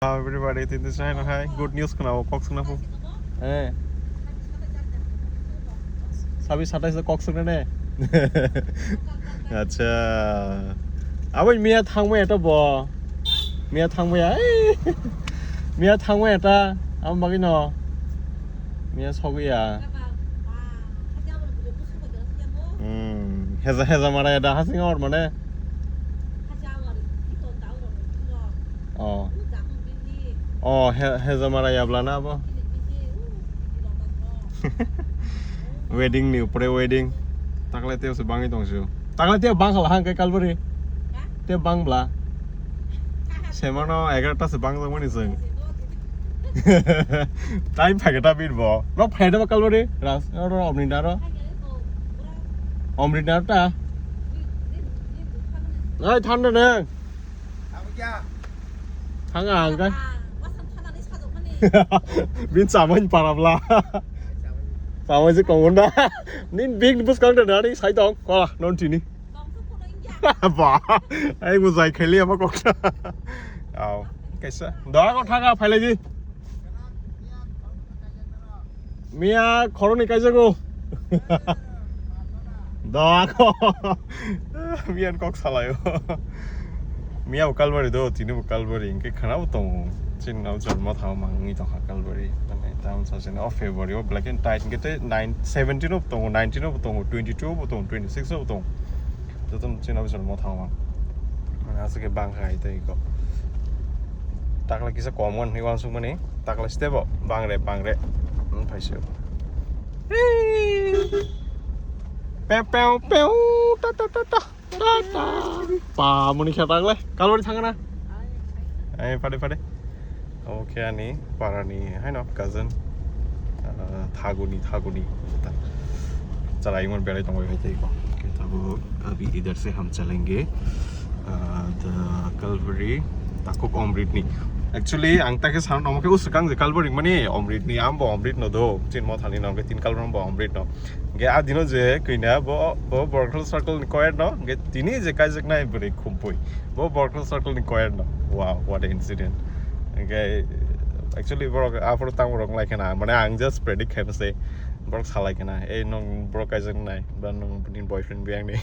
Everybody in this channel, hi. Good news kenapa kok sana po? Sabi satai sa kok sana ne. আচ্ছা আবার মিয়া থাংবে এটা ব মিয়া থাংবে মিয়া থাংবে এটা আম বাকি ন মিয়া সগিয়া হেজা হেজা মারা এটা হাসিং আর মানে হেজা মারা ইয়াবলা না আব ওয়েডিং নি উপরে wedding takle teo se bangi tong siu takle teo bang hal hang kai kalbari teo bang bla semano 11ta se bang mani sing time phageta bit bo no phaida ba kalbari ras ro omrita ta ai thanda ne thang ang kai bin saman parabla Sao mà sẽ còn muốn đó nên biết bút con được nữa đi sai tông coi là non chỉ đi bỏ anh muốn dạy khai liêm mà con cái sao đó con thằng phải là gì mía khó này cái gì cô đó con mía con sao lại mía một calvary đó chỉ một calvary cái khả năng tông trên áo chuẩn mà tháo mang nghĩ tông calvary Down such of February or black and tight get 17 of tong 19 of tong 22 of tong 26 of tong to tum chin of mo thawang mana se ke bang khai te ko takla kisa common hi wan sung mani takla step bang re phai se pew ta pa muni khatang le kalori thangana ai pade Okay, ani parani hai no cousin thaguni चला एक minute पहले तो वही थे को कि तब अभी इधर से हम चलेंगे द कल्वरी ताको अमृत नी एक्चुअली आंगता के साउंड हमके उस कांग जे कल्वरी माने अमृत नी आम बो अमृत न दो चिन म थानी नाम के तीन कल्वरम बो अमृत न गे आ दिनो जे कइना बो बर्कल सर्कल नि कोयर न गे तिनी जे काजक नाय बरे खुमपुई बो बर्कल सर्कल नि कोयर न wow what incident Okay, actually, bro, after time bro like na, mana ang just predict kan say, bro salai kana, nong bro kaisa nai, ban nong punin boyfriend biang ni,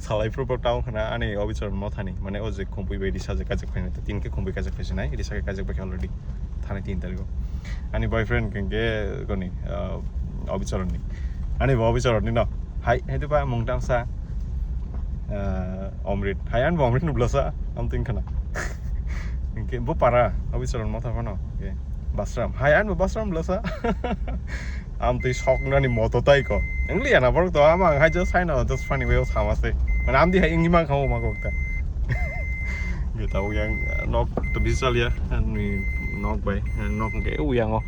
salai pro bro tahu kana, ane obisor mau thani, mana oje kumpui bedi saja kaisa kena, tin ke kumpui kaisa kena nai, ini saja kaisa pakai already, thani tin tadi ko, ane boyfriend kan ke koni, obisor ni, ane obisor ni no, hai itu pa mungtang sa, omrit, hai an omrit nubla sa, am tin kana. Okay, bu para, abis orang mau tahu mana? Okay, basram. Hai an, basram belasa. Am tu shock nani motor tai ko. Engli ya na baru tu amang. Hai just sign out, just funny way sama sih. Mana am di hai ingin mang kamu mang kok. Kita tahu yang nok tu bisa lihat, ni nok bay, nok ke uyang oh.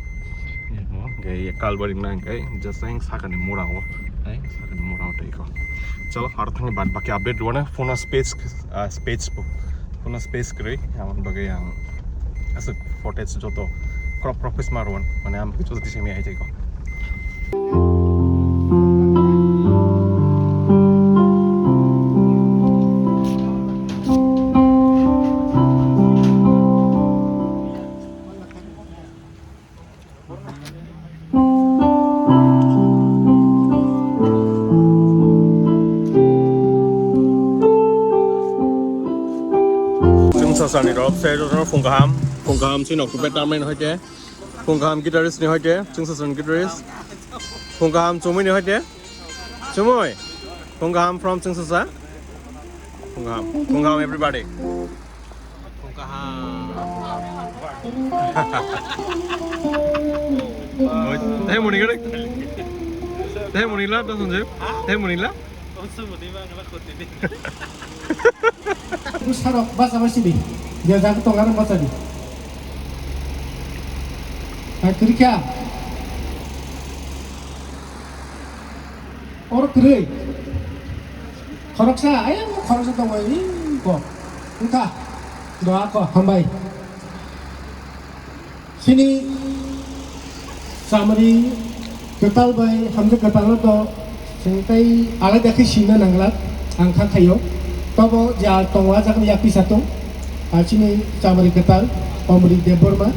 Okay, kalbar ini nang kai, just sayang sakan ni murah oh. Hai, sakan ni murah tai ko. Chalo, harus thangi bad pakai update dulu na. Phone space po. Punya space kiri, yang bagai yang asal footage joto crop maruan, mana am itu di sini aja kok. Sasani rob saya tu Fungkaham sini aku betul main hoje, Fungkaham gitaris ni hoje, Sasan gitaris, Fungkaham cumi ni hoje, cumi, Fungkaham from Sasan, Fungkaham everybody, Fungkaham, teh munila, tu sunjuk, teh munila. Terus harap bahasa masih dia jangan tonggaran bahasa di. Akhirnya, orang kiri, koroksa, ayam koroksa tonggai ini kok, entah doa kok hambai. Sini samari ketal bay, hamzah ketal itu, sampai alat yang kisina nanglat, angkat kayu. Tabo ja tongwa jak ni yapi satu, sini samari ketal, Omri Deborma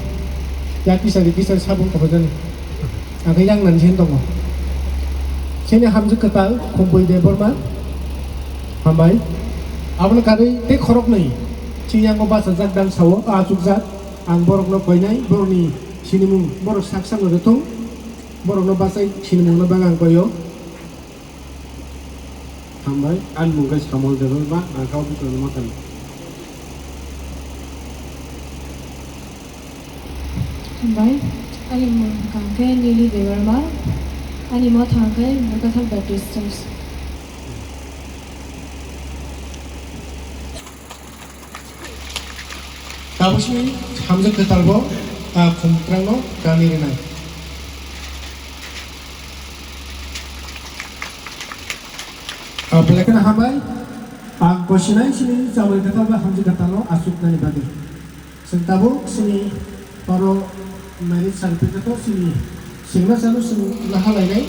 yang kisah sabun kebetulan angka yang nanti dong sini hamzah ketal kumpul Deborma hambai abang kari te korok nih sini yang bahasa zat dan sawo azuk zat ang borok no koinai boroni sini mung borok saksang ngetung borok no bahasa sini mung no bagang koyo hambai an mung guys kamol Deborma angkau betul makan Hambai, ani mo kangke nili Deborma, ani mo thangke Mukathal Baptist Church. Tapos ni hamzah ketalbo kumprang no kami renai. Apalagi hambai kosinai sini jawab ketalbo hamzah ketalbo asuk nani bagi. Sentabo sini paro marriage certificate to sini singna sanu sini lahalai nai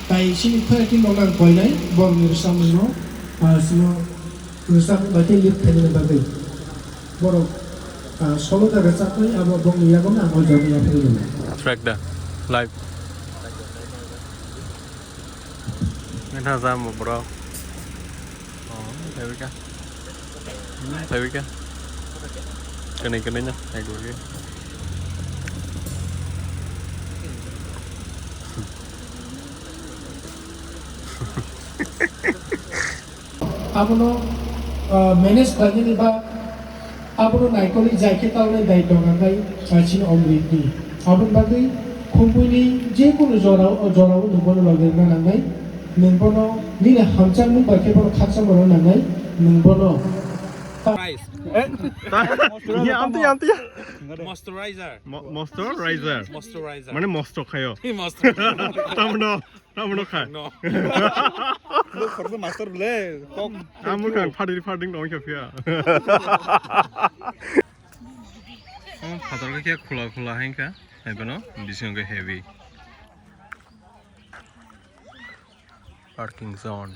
kai sini phati nonang koi nai bor nirsam no sino nirsam bati lip thani bagi boro solo da rasa koi abo bong ya gom na ngol jami ya phiri track dah live nên tham gia một bro thấy cái nhá này của cái abono manage करने के बाद abono नाइकोली जाके ताउने दायित्व नगाई चाचिन अमृतनी abon बागै खुम्पुनी जे कुनो जराव नुबोनो लगेरना नांगाई नोंबोनो निना हामचां नु बाके बोनो खाचा mono नांगाई नोंबोनो Ya, anti. Moisturizer. Moisturizer. Mana moisture kayo? Moisturizer. Tamuno kay. No. Look for the master blade. Tamu kan fading dong kaya. Fatal kaya khula hengka. Ay ba no? Bising ka heavy. Parking zone.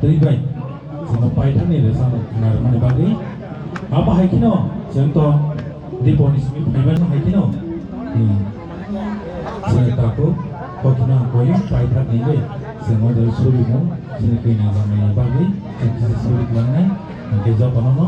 teibai sama paithan ni sama nar mane bagi apa haikino contoh di ponismi paiban haikino saya takut kokina koyo paithan ni le semua dari suri mo sini kena sama bagi sini suri kelana ke jawab apa